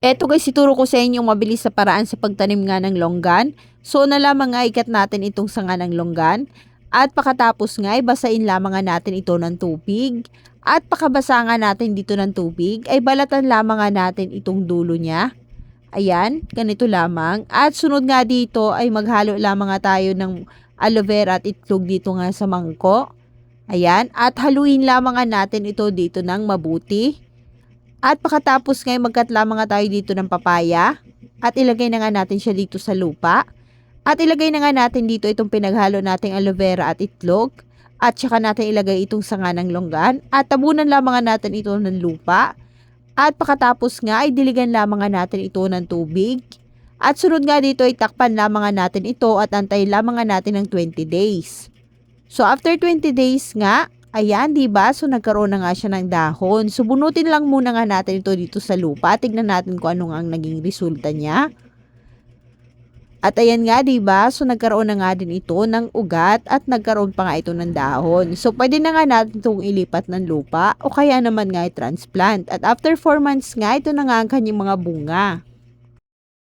Eto guys, ituro ko sa inyo yung mabilis sa paraan sa pagtanim nga ng longgan. So na lamang nga ikat natin itong sanga ng longgan. At pakatapos nga, basain lamang nga natin ito ng tubig. At pakabasa nga natin dito ng tubig, ay balatan lamang nga natin itong dulo niya. Ayan, ganito lamang. At sunod nga dito ay maghalo lamang nga tayo ng aloe vera at itlog dito nga sa mangkok. Ayan, at haluin lamang nga natin ito dito ng mabuti. At pakatapos ngayon magkat lamang nga tayo dito ng papaya. At ilagay na nga natin siya dito sa lupa. At ilagay na nga natin dito itong pinaghalo nating aloe vera at itlog. At saka natin ilagay itong sanga ng longgan. At tabunan lamang nga natin ito ng lupa. At pakatapos nga ay diligan lamang nga natin ito ng tubig. At sunod nga dito ay takpan lamang nga natin ito at antayin lamang nga natin ng 20 days. So after 20 days nga, ayan, 'di ba? So nagkaroon na nga siya ng dahon. So bunutin lang muna nga natin ito dito sa lupa. Tignan natin kung ano nga ang naging resulta niya. At ayan nga, 'di ba? So nagkaroon na nga din ito ng ugat at nagkaroon pa nga ito ng dahon. So pwede na nga natin itong ilipat ng lupa o kaya naman nga i-transplant. At after 4 months nga, ito na nga ang kanyang mga bunga.